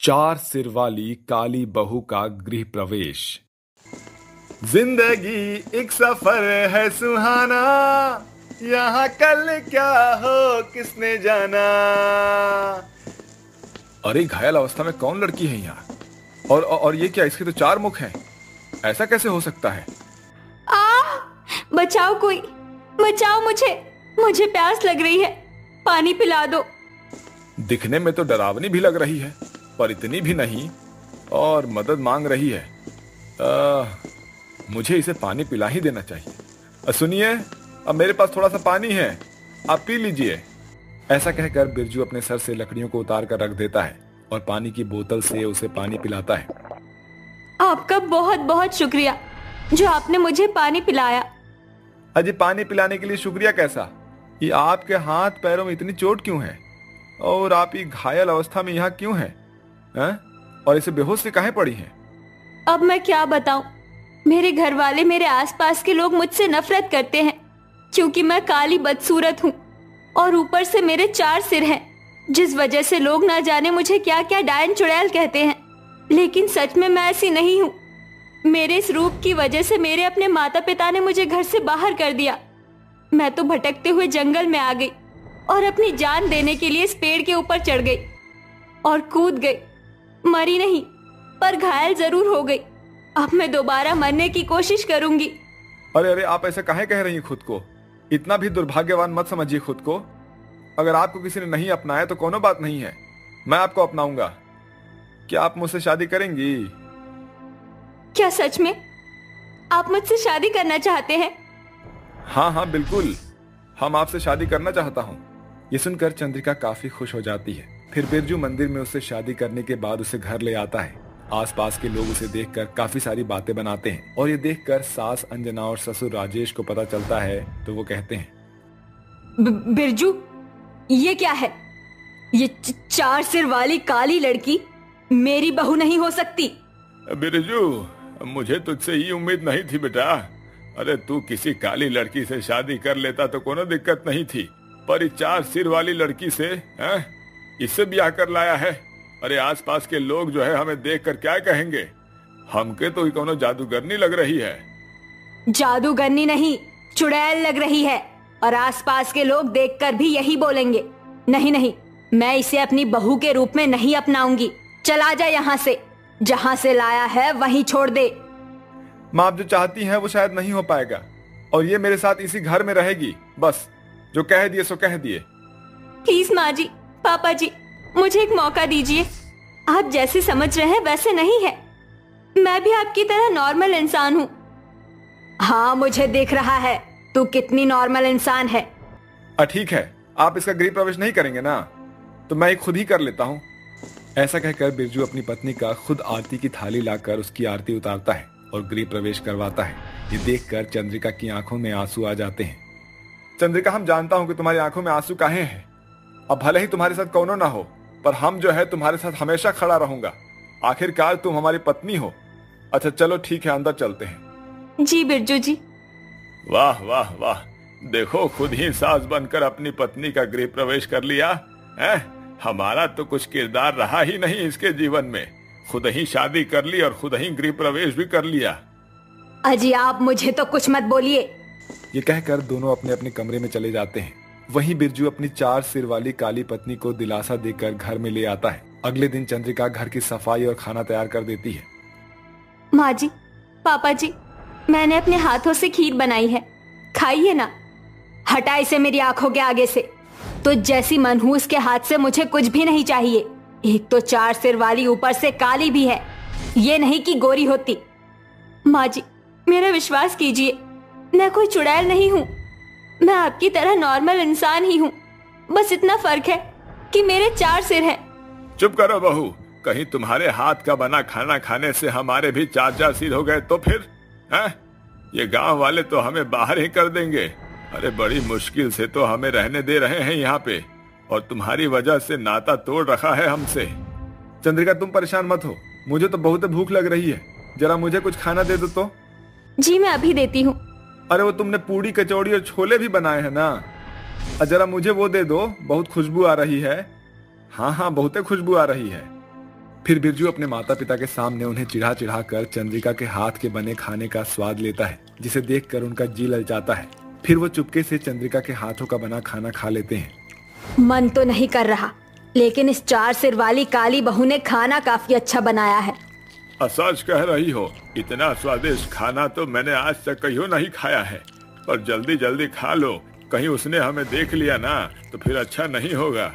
चार सिर वाली काली बहू का गृह प्रवेश। जिंदगी एक सफर है सुहाना, यहाँ कल क्या हो किसने जाना। अरे घायल अवस्था में कौन लड़की है यहाँ? और ये क्या, इसके तो चार मुख हैं। ऐसा कैसे हो सकता है? बचाओ, कोई बचाओ मुझे प्यास लग रही है, पानी पिला दो। दिखने में तो डरावनी भी लग रही है, पर इतनी भी नहीं, और मदद मांग रही है। मुझे इसे पानी पिला ही देना चाहिए। सुनिए, अब मेरे पास थोड़ा सा पानी है, आप पी लीजिए। ऐसा कहकर बिरजू अपने सर से लकड़ियों को उतार कर रख देता है और पानी की बोतल से उसे पानी पिलाता है। आपका बहुत बहुत शुक्रिया जो आपने मुझे पानी पिलाया। अजय, पानी पिलाने के लिए शुक्रिया कैसा? ये आपके हाथ पैरों में इतनी चोट क्यों है? और आप ये घायल अवस्था में यहाँ क्यों हैं? और इसे बेहोश से काहे पड़ी हैं? अब मैं क्या बताऊं, मेरे घर वाले, मेरे आसपास के लोग मुझसे नफरत करते हैं क्योंकि मैं काली बदसूरत हूँ और ऊपर से मेरे चार सिर हैं, जिस वजह से लोग ना जाने मुझे क्या क्या डायन चुड़ैल कहते हैं। लेकिन सच में मैं ऐसी नहीं हूँ। मेरे इस रूप की वजह से मेरे अपने माता पिता ने मुझे घर से बाहर कर दिया। मैं तो भटकते हुए जंगल में आ गई और अपनी जान देने के लिए इस पेड़ के ऊपर चढ़ गई और कूद गई। मरी नहीं, पर घायल जरूर हो गई। अब मैं दोबारा मरने की कोशिश करूंगी। अरे, आप ऐसा काहे कह रही हैं खुद को? इतना भी दुर्भाग्यवान मत समझिए खुद को। अगर आपको किसी ने नहीं अपनाया तो कोनो बात नहीं है, मैं आपको अपनाऊंगा। क्या आप मुझसे शादी करेंगी? क्या सच में आप मुझसे शादी करना चाहते हैं? हाँ, बिल्कुल, हम आपसे शादी करना चाहता हूँ। ये सुनकर चंद्रिका काफी खुश हो जाती है। फिर बिरजू मंदिर में उससे शादी करने के बाद उसे घर ले आता है। आसपास के लोग उसे देखकर काफी सारी बातें बनाते हैं और ये देखकर सास अंजना और ससुर राजेश को पता चलता है तो वो कहते हैं, बिरजू, ये क्या है? ये चार सिर वाली काली लड़की मेरी बहू नहीं हो सकती। बिरजू, मुझे तुझसे ये उम्मीद नहीं थी बेटा। अरे तू किसी काली लड़की से शादी कर लेता तो कोनो दिक्कत नहीं थी, पर इस चार सिर वाली लड़की से इससे ब्याह कर लाया है। अरे आसपास के लोग जो है हमें देखकर क्या कहेंगे? हमके तो कोनो जादूगरनी लग रही है। जादूगरनी नहीं, चुड़ैल लग रही है, और आसपास के लोग देखकर भी यही बोलेंगे। नहीं, मैं इसे अपनी बहू के रूप में नहीं अपनाऊंगी। चला जा यहाँ से, जहाँ से लाया है वहीं छोड़ दे। माँ, आप जो चाहती हैं वो शायद नहीं हो पाएगा, और ये मेरे साथ इसी घर में रहेगी। बस जो कह दिए सो कह दिए। प्लीज माँ जी, पापा जी, मुझे एक मौका दीजिए। आप जैसे समझ रहे हैं वैसे नहीं है। मैं भी आपकी तरह नॉर्मल इंसान हूँ। हाँ, मुझे दिख रहा है तू कितनी नॉर्मल इंसान है। ठीक है, आप इसका गृह प्रवेश नहीं करेंगे ना, तो मैं खुद ही कर लेता हूँ। ऐसा कहकर बिरजू अपनी पत्नी का खुद आरती की थाली लाकर उसकी आरती उतारता है और गृह प्रवेश करवाता है। ये देखकर चंद्रिका की आंखों में आंसू आ जाते हैं। चंद्रिका, हम जानता हूँ कि तुम्हारी आंखों में आंसू काहे हैं। अब भले ही तुम्हारे साथ कौनो ना हो, पर हम जो है तुम्हारे साथ हमेशा खड़ा रहूंगा। आखिरकार तुम हमारी पत्नी हो। अच्छा चलो ठीक है, अंदर चलते हैं। जी बिरजू जी। वाह वाह वाह, देखो खुद ही सास बनकर अपनी पत्नी का गृह प्रवेश कर लिया है। हमारा तो कुछ किरदार रहा ही नहीं इसके जीवन में। खुद ही शादी कर ली और खुद ही गृह प्रवेश भी कर लिया। अजी आप मुझे तो कुछ मत बोलिए। ये कहकर दोनों अपने अपने कमरे में चले जाते हैं। वहीं बिरजू अपनी चार सिर वाली काली पत्नी को दिलासा देकर घर में ले आता है। अगले दिन चंद्रिका घर की सफाई और खाना तैयार कर देती है। माँ जी, पापा जी, मैंने अपने हाथों से खीर बनाई है, खाइए ना। हटा इसे मेरी आंखों के आगे से। तो जैसी मनहूस के हाथ से मुझे कुछ भी नहीं चाहिए। एक तो चार सिर वाली, ऊपर से काली भी है। ये नहीं कि गोरी होती। माँ जी, मेरा विश्वास कीजिए, मैं कोई चुड़ैल नहीं हूँ। मैं आपकी तरह नॉर्मल इंसान ही हूँ। बस इतना फर्क है कि मेरे चार सिर हैं। चुप करो बहू, कहीं तुम्हारे हाथ का बना खाना खाने से हमारे भी चार चार सिर हो गए तो फिर ये गांव वाले तो हमें बाहर ही कर देंगे। अरे बड़ी मुश्किल से तो हमें रहने दे रहे हैं यहाँ पे, और तुम्हारी वजह से नाता तोड़ रखा है हमसे। चंद्रिका, तुम परेशान मत हो, मुझे तो बहुत भूख लग रही है। जरा मुझे कुछ खाना दे दो तो। जी मैं अभी देती हूँ। अरे वो तुमने पूड़ी कचौड़ी और छोले भी बनाए हैं ना, जरा मुझे वो दे दो, बहुत खुशबू आ रही है। हाँ हाँ, बहुत खुशबू आ रही है। फिर बिरजू अपने माता पिता के सामने उन्हें चिढ़ा चिढ़ा कर चंद्रिका के हाथ के बने खाने का स्वाद लेता है, जिसे देखकर उनका जी ललचाता है। फिर वो चुपके से चंद्रिका के हाथों का बना खाना खा लेते हैं। मन तो नहीं कर रहा, लेकिन इस 4 सिर वाली काली बहू ने खाना काफी अच्छा बनाया है। सच कह रही हो, इतना स्वादिष्ट खाना तो मैंने आज तक कहीं नहीं खाया है। पर जल्दी जल्दी खा लो, कहीं उसने हमें देख लिया ना तो फिर अच्छा नहीं होगा।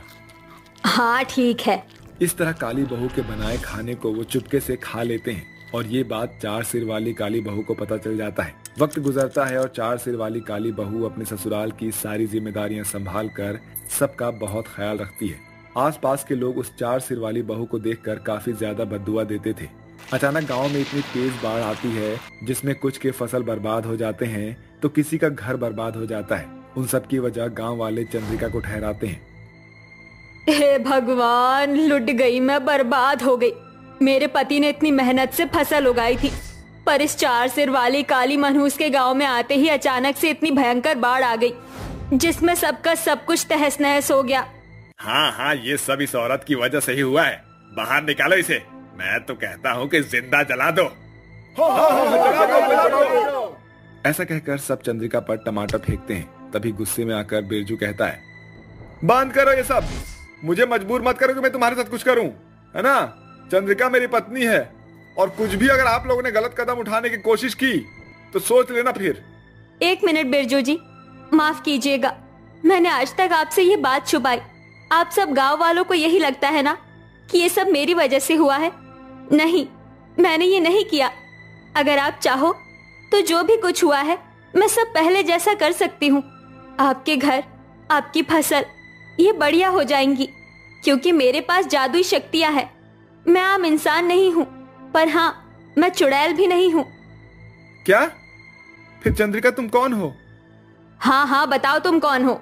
हाँ ठीक है। इस तरह काली बहू के बनाए खाने को वो चुपके से खा लेते हैं और ये बात 4 सिर वाली काली बहू को पता चल जाता है। वक्त गुजरता है और 4 सिर वाली काली बहू अपने ससुराल की सारी जिम्मेदारियां संभाल कर सबका बहुत ख्याल रखती है। आसपास के लोग उस 4 सिर वाली बहू को देखकर काफी ज्यादा बद्दुआ देते थे। अचानक गांव में इतनी तेज बाढ़ आती है जिसमें कुछ के फसल बर्बाद हो जाते हैं तो किसी का घर बर्बाद हो जाता है। उन सब की वजह गांव वाले चंद्रिका को ठहराते हैं। हे भगवान, लुट गई मैं, बर्बाद हो गई। मेरे पति ने इतनी मेहनत से फसल उगाई थी, पर इस 4 सिर वाली काली मनहूस के गांव में आते ही अचानक से इतनी भयंकर बाढ़ आ गई जिसमें सबका सब कुछ तहस नहस हो गया। हाँ, ये सब इस औरत की वजह से ही हुआ है। बाहर निकालो इसे। मैं तो कहता हूँ कि जिंदा जला दो। ऐसा कहकर सब चंद्रिका पर टमाटर फेंकते हैं। तभी गुस्से में आकर बिरजू कहता है, बंद करो ये सब, मुझे मजबूर मत करो कि मैं तुम्हारे साथ कुछ करूं, है ना? चंद्रिका मेरी पत्नी है और कुछ भी अगर आप लोगों ने गलत कदम उठाने की कोशिश की तो सोच लेना फिर। 1 मिनट बिरजू जी, माफ कीजिएगा, मैंने आज तक आपसे ये बात छुपाई। आप सब गांव वालों को यही लगता है ना कि ये सब मेरी वजह से हुआ है? नहीं, मैंने ये नहीं किया। अगर आप चाहो तो जो भी कुछ हुआ है मैं सब पहले जैसा कर सकती हूँ। आपके घर, आपकी फसल ये बढ़िया हो जाएंगी, क्योंकि मेरे पास जादुई शक्तियां हैं। मैं आम इंसान नहीं हूँ, पर हाँ, मैं चुड़ैल भी नहीं हूँ। क्या? फिर चंद्रिका तुम कौन हो? हाँ, बताओ तुम कौन हो।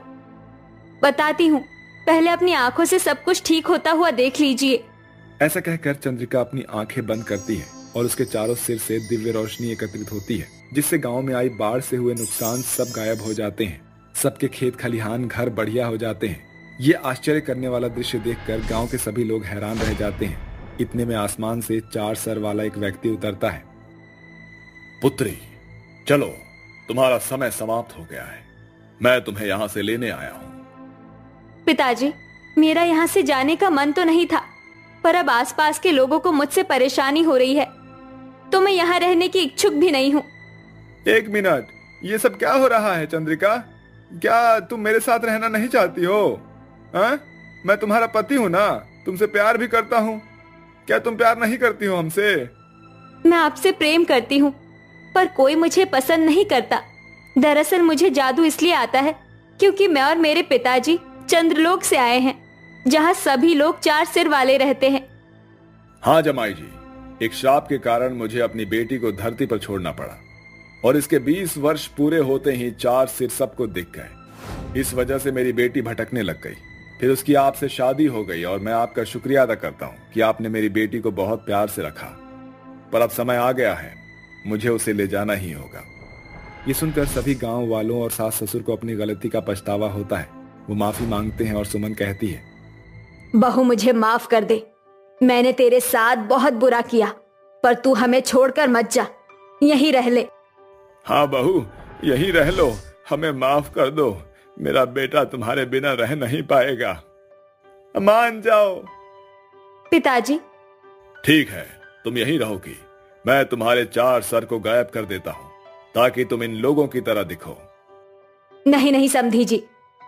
बताती हूँ, पहले अपनी आंखों से सब कुछ ठीक होता हुआ देख लीजिए। ऐसा कहकर चंद्रिका अपनी आंखें बंद करती है और उसके चारों सिर से दिव्य रोशनी एकत्रित होती है, जिससे गांव में आई बाढ़ से हुए नुकसान सब गायब हो जाते हैं। सबके खेत खलिहान घर बढ़िया हो जाते हैं। ये आश्चर्य करने वाला दृश्य देखकर गांव के सभी लोग हैरान रह जाते हैं। इतने में आसमान से 4 सर वाला एक व्यक्ति उतरता है। पुत्री, चलो, तुम्हारा समय समाप्त हो गया है। मैं तुम्हें यहाँ से लेने आया हूँ। पिताजी, मेरा यहाँ से जाने का मन तो नहीं था, पर अब आसपास के लोगों को मुझसे परेशानी हो रही है, तो मैं यहाँ रहने की इच्छुक भी नहीं हूँ। 1 मिनट, ये सब क्या हो रहा है चंद्रिका? क्या तुम मेरे साथ रहना नहीं चाहती हो? मैं तुम्हारा पति हूँ ना, तुमसे प्यार भी करता हूँ। क्या तुम प्यार नहीं करती हो हमसे? मैं आपसे प्रेम करती हूँ, पर कोई मुझे पसंद नहीं करता। दरअसल मुझे जादू इसलिए आता है क्योंकि मैं और मेरे पिताजी चंद्रलोक से आए हैं, जहाँ सभी लोग 4 सिर वाले रहते हैं। हाँ जमाई जी, एक श्राप के कारण मुझे अपनी बेटी को धरती पर छोड़ना पड़ा और इसके 20 वर्ष पूरे होते ही 4 सिर सबको दिख गए। इस वजह से मेरी बेटी भटकने लग गई। फिर उसकी आपसे शादी हो गई और मैं आपका शुक्रिया अदा करता हूँ कि आपने मेरी बेटी को बहुत प्यार से रखा। पर अब समय आ गया है, मुझे उसे ले जाना ही होगा। ये सुनकर सभी गांव वालों और सास ससुर को अपनी गलती का पछतावा होता है। वो माफी मांगते हैं और सुमन कहती है, बहू मुझे माफ कर दे, मैंने तेरे साथ बहुत बुरा किया, पर तू हमें छोड़कर मत जा, यहीं रह ले। हाँ बहू, यहीं रह लो, हमें माफ कर दो। मेरा बेटा तुम्हारे बिना रह नहीं पाएगा, मान जाओ। पिताजी, ठीक है, तुम यहीं रहोगी। मैं तुम्हारे 4 सर को गायब कर देता हूँ ताकि तुम इन लोगों की तरह दिखो। नहीं समधी जी,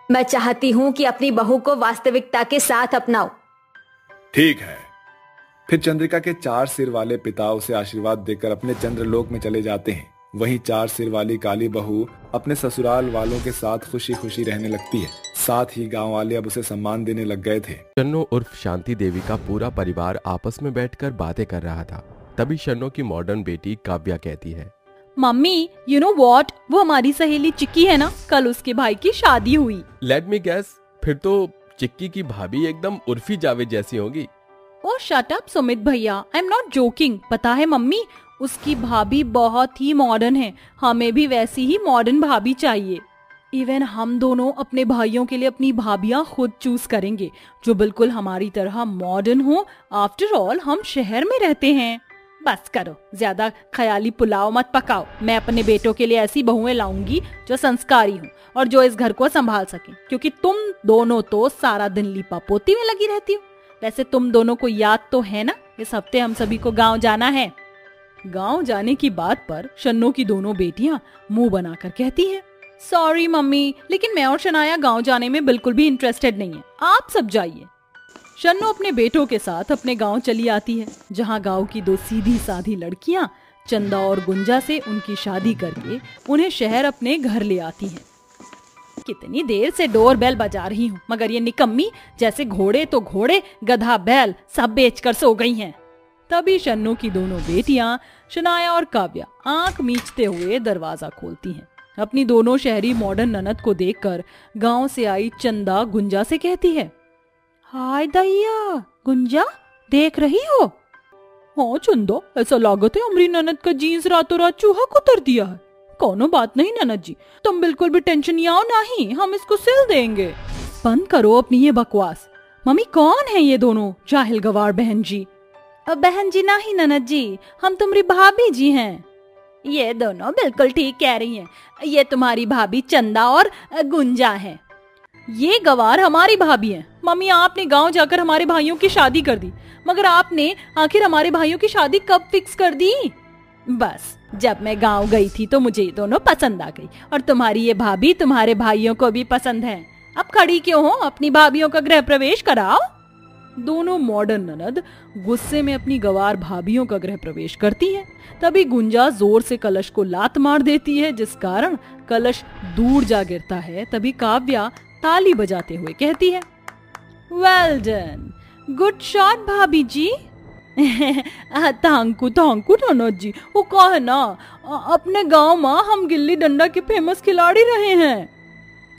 मैं चाहती हूँ कि अपनी बहू को वास्तविकता के साथ अपनाओ। ठीक है। फिर चंद्रिका के 4 सिर वाले पिता उसे आशीर्वाद देकर अपने चंद्रलोक में चले जाते हैं। वहीं 4 सिर वाली काली बहू अपने ससुराल वालों के साथ खुशी खुशी रहने लगती है। साथ ही गांव वाले अब उसे सम्मान देने लग गए थे। शन्नो उर्फ शांति देवी का पूरा परिवार आपस में बैठकर बातें कर रहा था। तभी शन्नो की मॉडर्न बेटी काव्या कहती है, मम्मी, यू नो व्हाट, वो हमारी सहेली चिक्की है ना, कल उसके भाई की शादी हुई। लेट मी गेस, फिर तो चिक्की की भाभी एकदम उर्फी जावेद जैसी होगी। ओह शट अप सुमित भैया, आई एम नॉट जोकिंग। पता है मम्मी, उसकी भाभी बहुत ही मॉडर्न है, हमें भी वैसी ही मॉडर्न भाभी चाहिए। इवन हम दोनों अपने भाइयों के लिए अपनी भाभियां खुद चूज करेंगे जो बिल्कुल हमारी तरह मॉडर्न हो। आफ्टर ऑल हम शहर में रहते हैं। बस करो, ज्यादा ख्याली पुलाव मत पकाओ। मैं अपने बेटों के लिए ऐसी बहुएं लाऊंगी जो संस्कारी हों और जो इस घर को संभाल सकें, क्योंकि तुम दोनों तो सारा दिन लीपा पोती में लगी रहती हो। वैसे तुम दोनों को याद तो है ना, इस हफ्ते हम सभी को गाँव जाना है। गाँव जाने की बात पर शन्नो की दोनों बेटियां मुंह बनाकर कहती हैं, सॉरी मम्मी, लेकिन मैं और शनाया गांव जाने में बिल्कुल भी इंटरेस्टेड नहीं है, आप सब जाइए। शन्नो अपने बेटों के साथ अपने गांव चली आती है, जहां गांव की दो सीधी साधी लड़कियां चंदा और गुंजा से उनकी शादी करके उन्हें शहर अपने घर ले आती हैं। कितनी देर से डोर बेल बजा रही हूँ, मगर ये निकम्मी जैसे घोड़े तो घोड़े, गधा बैल सब बेचकर सो गई हैं। तभी शन्नो की दोनों बेटियां शनाया और काव्या आंख मीचते हुए दरवाजा खोलती हैं। अपनी दोनों शहरी मॉडर्न ननद को देखकर गांव से आई चंदा गुंजा से कहती है, हाय दैया, गुंजा देख रही हो? हाँ चंदा, ऐसा लागत है हमारी ननद का जीन्स रातों रात चूहा को उतर दिया है। कोनो बात नहीं ननद जी, तुम बिल्कुल भी टेंशन नहीं, नहीं, हम इसको सिल देंगे। बंद करो अपनी ये बकवास। मम्मी कौन है ये दोनों जाहिल गवार बहन जी? बहन जी नहीं ननद जी, हम तुम्हारी भाभी जी हैं। ये दोनों बिल्कुल ठीक कह रही हैं, ये तुम्हारी भाभी चंदा और गुंजा है। ये गवार हमारी भाभी हैं। मम्मी आपने गांव जाकर हमारे भाइयों की शादी कर दी, मगर आपने आखिर हमारे भाइयों की शादी कब फिक्स कर दी? बस जब मैं गांव गई थी तो मुझे ये दोनों पसंद आ गई, और तुम्हारी ये भाभी तुम्हारे भाइयों को भी पसंद है। अब खड़ी क्यों हो, अपनी भाभियों का गृह प्रवेश कराओ। दोनों मॉडर्न ननद गुस्से में अपनी गवार भाभियों का गृह प्रवेश करती हैं। तभी गुंजा जोर से कलश को लात मार देती है, जिस कारण कलश दूर जा गिरता है। तभी काव्या ताली बजाते हुए कहती है, वेल डन, गुड शॉट भाभी जी। थैंक यू ननद जी। वो कहा है ना, अपने गांव में हम गिल्ली डंडा के फेमस खिलाड़ी रहे हैं।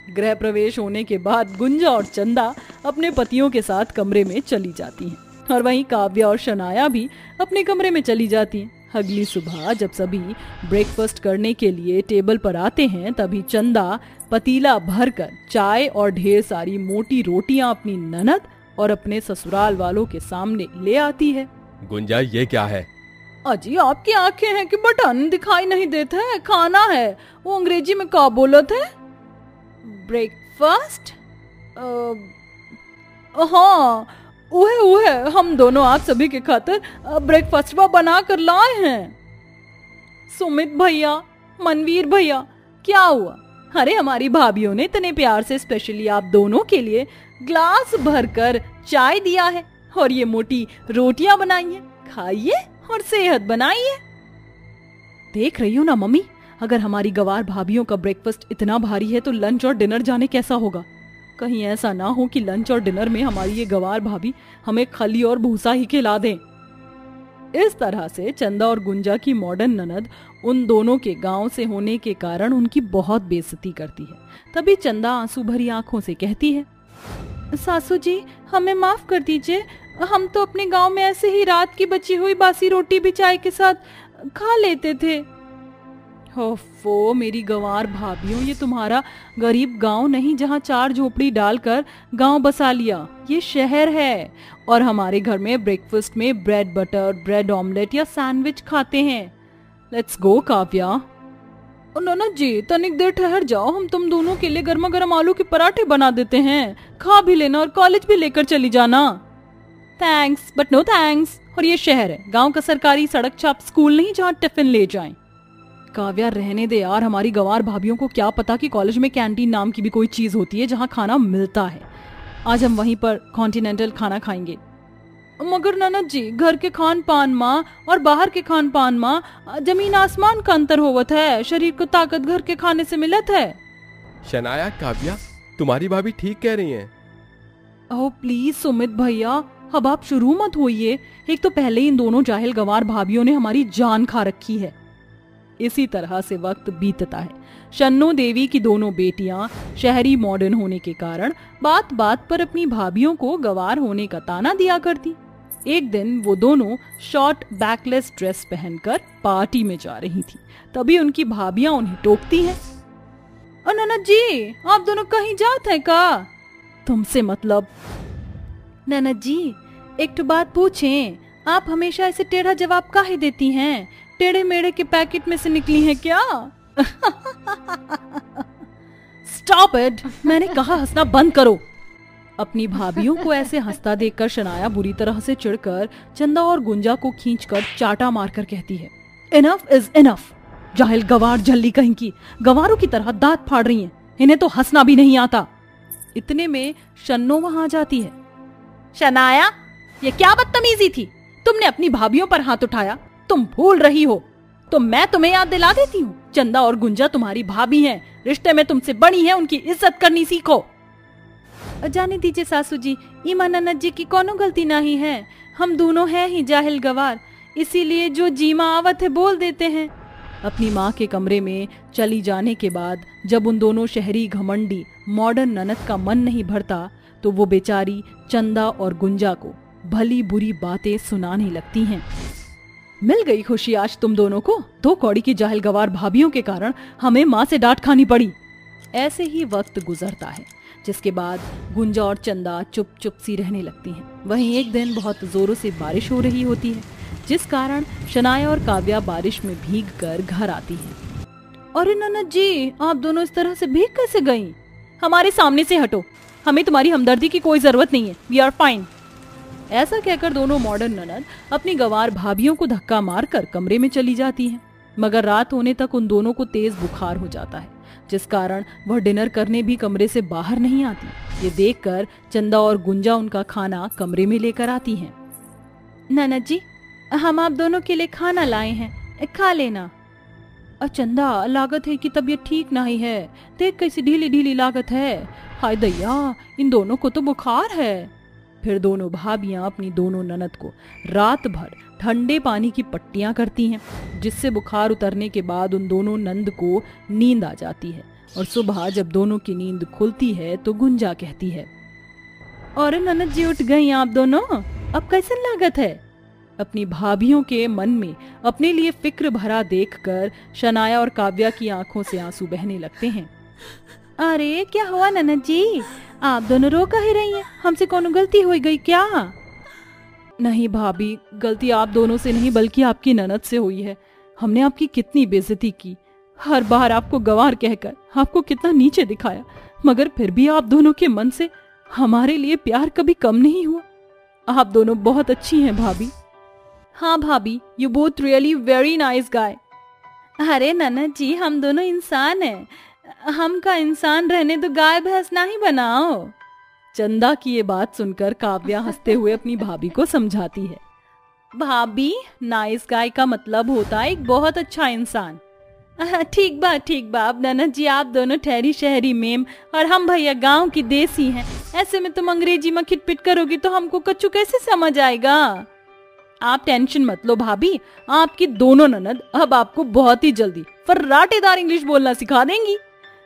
गृह प्रवेश होने के बाद गुंजा और चंदा अपने पतियों के साथ कमरे में चली जाती हैं, और वहीं काव्या और शनाया भी अपने कमरे में चली जाती हैं। अगली सुबह जब सभी ब्रेकफास्ट करने के लिए टेबल पर आते हैं, तभी चंदा पतीला भरकर चाय और ढेर सारी मोटी रोटियां अपनी ननद और अपने ससुराल वालों के सामने ले आती है। गुंजा ये क्या है? अजी आपकी आंखें हैं कि बटन दिखाई नहीं देते हैं? खाना है। वो अंग्रेजी में क्या बोला थे? ब्रेकफास्ट? हाँ उहे हम दोनों आप सभी के खातिर ब्रेकफास्ट बना कर लाए हैं। सुमित भैया, मनवीर भैया, क्या हुआ? अरे हमारी भाभियों ने इतने प्यार से स्पेशली आप दोनों के लिए ग्लास भरकर चाय दिया है और ये मोटी रोटियां बनाई हैं। खाइए और सेहत बनाइए। देख रही हो ना मम्मी, अगर हमारी गवार भाभियों का ब्रेकफास्ट इतना भारी है तो लंच और डिनर जाने कैसा होगा? कहीं ऐसा ना हो कि लंच और डिनर में हमारी ये गवार भाभी हमें खली और भूसा ही खिला दें। इस तरह से चंदा और गुंजा की मॉडर्न ननद उन दोनों के गांव से होने के कारण उनकी बहुत बेइज्जती करती है। तभी चंदा आंसू भरी आंखों से कहती है, सासू जी हमें माफ कर दीजिए, हम तो अपने गांव में ऐसे ही रात की बची हुई बासी रोटी भी चाय के साथ खा लेते थे। ओफो मेरी गंवार भाभियों, ये तुम्हारा गरीब गांव नहीं जहां चार झोपड़ी डालकर गांव बसा लिया, ये शहर है। और हमारे घर में ब्रेकफास्ट में ब्रेड बटर, ब्रेड ऑमलेट या सैंडविच खाते हैं। Let's go Kavya. ननद जी तनिक देर ठहर जाओ, हम तुम दोनों के लिए गर्मा गर्म आलू के पराठे बना देते हैं, खा भी लेना और कॉलेज भी लेकर चली जाना। Thanks but no thanks. और ये शहर है, गांव का सरकारी सड़क छाप स्कूल नहीं जहाँ टिफिन ले जाएं। काव्या रहने दे यार, हमारी गंवार भाभियों को क्या पता कि कॉलेज में कैंटीन नाम की भी कोई चीज होती है जहाँ खाना मिलता है। आज हम वहीं पर कॉन्टिनेंटल खाना खाएंगे। मगर ननद जी घर के खान पान माँ और बाहर के खान पान माँ जमीन आसमान का अंतर होवत है। शरीर को ताकत घर के खाने से मिलत है। शनाया काव्या तुम्हारी भाभी ठीक कह रही हैं। ओह प्लीज सुमित भैया, अब आप शुरू मत होइए। एक तो पहले इन दोनों जाहिल गंवार भाभियों ने हमारी जान खा रखी है। इसी तरह से वक्त बीतता है। शन्नो देवी की दोनों बेटियां शहरी मॉडर्न होने के कारण बात बात पर अपनी भाभियों को गंवार होने का ताना दिया करती। एक दिन वो दोनों शॉर्ट बैकलेस ड्रेस पहनकर पार्टी में जा रही थी। तभी उनकी भाभियां उन्हें टोकती हैं। और ननद जी आप दोनों कहीं जाते हैं का? तुमसे मतलब? ननद जी एक तो बात पूछें, आप हमेशा ऐसे टेढ़ा जवाब काहे देती हैं? टेढ़े मेढ़े के पैकेट में से निकली हैं क्या? स्टॉप इट, मैंने कहा हंसना बंद करो। अपनी भाभियों को ऐसे हंसता देखकर शनाया बुरी तरह से चिढ़कर चंदा और गुंजा को खींचकर चाटा मारकर कहती है, इनफ इज इनफ। जाहिल गवार झल्ली कहीं की, गवारों की तरह दांत फाड़ रही हैं, इन्हें तो हंसना भी नहीं आता। इतने में शन्नो वहां आ जाती है। शनाया ये क्या बदतमीजी थी? तुमने अपनी भाभियों पर हाथ उठाया, तुम भूल रही हो। तो मैं तुम्हें याद दिला देती हूँ, चंदा और गुंजा तुम्हारी भाभी हैं, रिश्ते में तुमसे बड़ी हैं, उनकी इज्जत करनी सीखो। जाने दीजिए सासू जी, ईमा ननद जी की कोनो गलती नहीं है, हम दोनों हैं ही जाहिल गवार, इसीलिए जो जीमा आवत है बोल देते हैं। अपनी माँ के कमरे में चली जाने के बाद जब उन दोनों शहरी घमंडी मॉडर्न ननद का मन नहीं भरता तो वो बेचारी चंदा और गुंजा को भली बुरी बातें सुनाने लगती हैं। मिल गई खुशी आज तुम दोनों को, 2 कौड़ी की जाहिल गवार भाभियों के कारण हमें माँ से डांट खानी पड़ी। ऐसे ही वक्त गुजरता है, जिसके बाद गुंजा और चंदा चुप चुप सी रहने लगती हैं। वहीं एक दिन बहुत जोरों से बारिश हो रही होती है, जिस कारण शनाया और काव्या बारिश में भीग कर घर आती हैं। अरे ननद जी आप दोनों इस तरह से भीग कैसे गईं? हमारे सामने से हटो, हमें तुम्हारी हमदर्दी की कोई जरूरत नहीं है, वी आर फाइन। ऐसा कहकर दोनों मॉडर्न ननद अपनी गवार भाभियों को धक्का मारकर कमरे में चली जाती हैं। मगर रात होने तक उन दोनों को तेज बुखार हो जाता है, जिस कारण वह डिनर करने भी कमरे से बाहर नहीं आती। ये देखकर चंदा और गुंजा उनका खाना कमरे में लेकर आती हैं। ननद जी हम आप दोनों के लिए खाना लाए हैं, खा लेना। चंदा लागत है कि तबीयत ठीक नहीं है, देख कैसी ढीली ढीली लागत है, हाय दैया इन दोनों को तो बुखार है। फिर दोनों भाभियां अपनी दोनों ननद को रात भर ठंडे पानी की पट्टियां करती हैं, जिससे बुखार उतरने के बाद उन दोनों नंद को नींद आ जाती है। और सुबह जब दोनों की नींद खुलती है तो गुंजा कहती है, और ननद जी उठ गई आप दोनों, अब कैसे लागत है? अपनी भाभियों के मन में अपने लिए फिक्र भरा देखकर शनाया और काव्या की आंखों से आंसू बहने लगते हैं। अरे क्या हुआ ननद जी, आप दोनों रो कह रही हैं? हमसे कौन गलती हो गई क्या? नहीं भाभी, गलती आप दोनों से नहीं बल्कि आपकी ननद से हुई है। हमने आपकी कितनी बेइज्जती की, हर बार आपको गंवार कहकर आपको कितना नीचे दिखाया, मगर फिर भी आप दोनों के मन से हमारे लिए प्यार कभी कम नहीं हुआ। आप दोनों बहुत अच्छी हैं भाभी। हाँ भाभी, you both really very nice guy. अरे ननद जी हम दोनों इंसान हैं, हम का इंसान रहने तो गाय भैंस ना ही बनाओ। चंदा की ये बात सुनकर काव्या हंसते हुए अपनी भाभी को समझाती है। भाभी नाइस गाय का मतलब होता है एक बहुत अच्छा इंसान। ठीक बा, अब ननद जी आप दोनों ठहरी शहरी मेम और हम भैया गांव की देसी हैं, ऐसे में तुम अंग्रेजी में खिटपिट करोगी तो हमको कच्चू कैसे समझ आएगा। आप टेंशन मत लो भाभी, आपकी दोनों ननद अब आपको बहुत ही जल्दी फर्राटेदार इंग्लिश बोलना सिखा देंगी।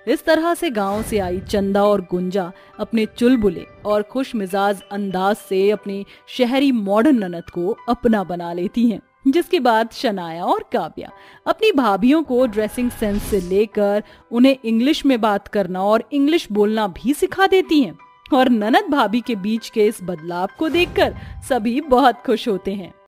इस तरह से गांव से आई चंदा और गुंजा अपने चुलबुले और खुश मिजाज अंदाज से अपने शहरी मॉडर्न ननद को अपना बना लेती हैं, जिसके बाद शनाया और काव्या अपनी भाभियों को ड्रेसिंग सेंस से लेकर उन्हें इंग्लिश में बात करना और इंग्लिश बोलना भी सिखा देती हैं। और ननद भाभी के बीच के इस बदलाव को देखकर सभी बहुत खुश होते हैं।